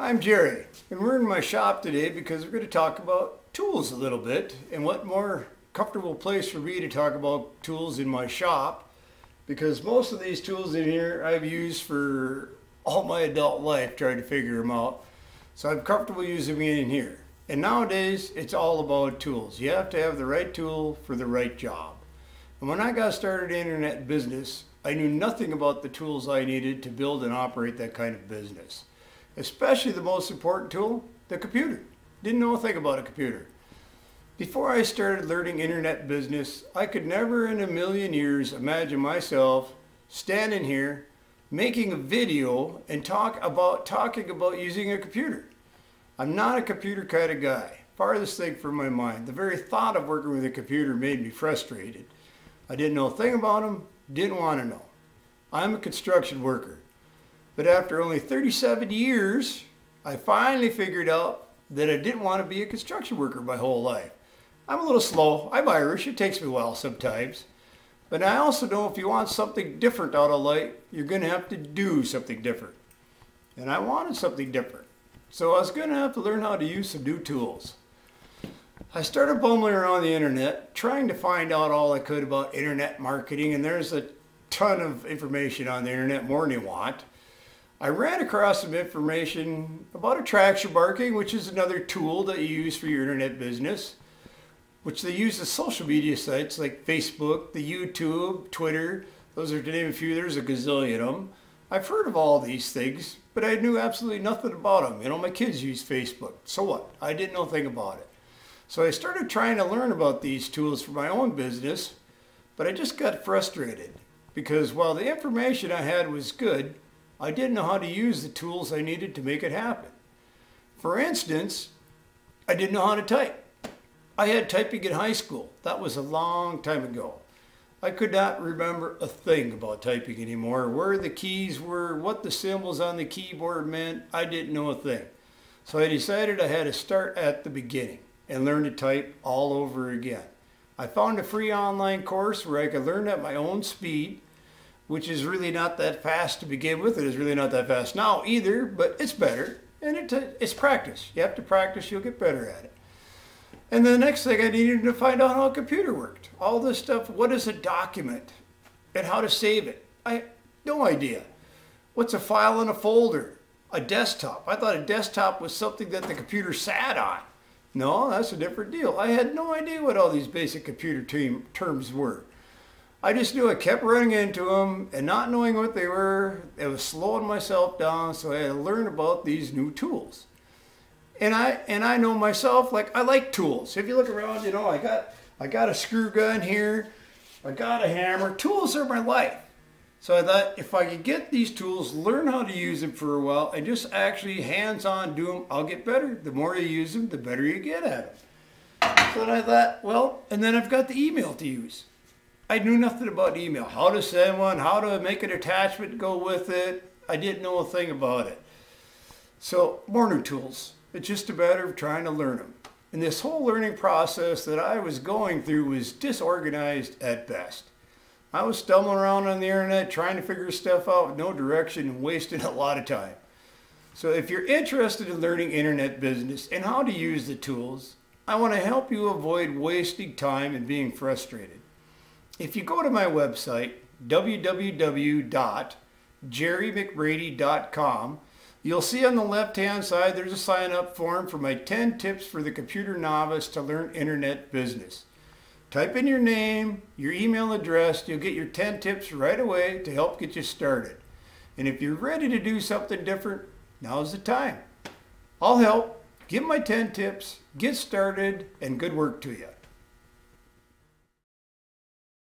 I'm Jerry, and we're in my shop today because we're going to talk about tools a little bit. And what more comfortable place for me to talk about tools in my shop, because most of these tools in here I've used for all my adult life trying to figure them out. So I'm comfortable using them in here. And nowadays it's all about tools. You have to have the right tool for the right job. And when I got started in internet business, I knew nothing about the tools I needed to build and operate that kind of business. Especially the most important tool, the computer. Didn't know a thing about a computer. Before I started learning internet business, I could never in a million years imagine myself standing here making a video and talking about using a computer. I'm not a computer kind of guy. Farthest thing from my mind. The very thought of working with a computer made me frustrated. I didn't know a thing about them, didn't want to know. I'm a construction worker. But after only 37 years, I finally figured out that I didn't want to be a construction worker my whole life. I'm a little slow. I'm Irish. It takes me a while sometimes. But I also know if you want something different out of life, you're going to have to do something different. And I wanted something different. So I was going to have to learn how to use some new tools. I started bumbling around the internet, trying to find out all I could about internet marketing, and there's a ton of information on the internet, more than you want. I ran across some information about attraction marketing, which is another tool that you use for your internet business, which they use the social media sites like Facebook, the YouTube, Twitter. Those are to name a few. There's a gazillion of them. I've heard of all these things, but I knew absolutely nothing about them. You know, my kids use Facebook. So what? I didn't know a thing about it. So I started trying to learn about these tools for my own business, but I just got frustrated because while the information I had was good, I didn't know how to use the tools I needed to make it happen. For instance, I didn't know how to type. I had typing in high school. That was a long time ago. I could not remember a thing about typing anymore. Where the keys were, what the symbols on the keyboard meant, I didn't know a thing. So I decided I had to start at the beginning and learn to type all over again. I found a free online course where I could learn at my own speed, which is really not that fast to begin with. It is really not that fast now either, but it's better. And it's practice. You have to practice, you'll get better at it. And the next thing I needed to find out how a computer worked. All this stuff, what is a document and how to save it. I had no idea. What's a file in a folder? A desktop. I thought a desktop was something that the computer sat on. No, that's a different deal. I had no idea what all these basic computer terms were. I just knew I kept running into them and not knowing what they were. It was slowing myself down, so I had to learn about these new tools. And I know myself, like I like tools. If you look around, you know, I got a screw gun here, I got a hammer. Tools are my life. So I thought if I could get these tools, learn how to use them for a while, and just actually hands-on do them, I'll get better. The more you use them, the better you get at them. So then I thought, well, and then I've got the email to use. I knew nothing about email, how to send one, how to make an attachment to go with it. I didn't know a thing about it. So more new tools. It's just a matter of trying to learn them. And this whole learning process that I was going through was disorganized at best. I was stumbling around on the internet trying to figure stuff out with no direction and wasting a lot of time. So if you're interested in learning internet business and how to use the tools, I want to help you avoid wasting time and being frustrated. If you go to my website, www.jerrymcbrady.com, you'll see on the left-hand side there's a sign-up form for my 10 tips for the computer novice to learn internet business. Type in your name, your email address, you'll get your 10 tips right away to help get you started. And if you're ready to do something different, now's the time. I'll help. Give my 10 tips, get started, and good work to you.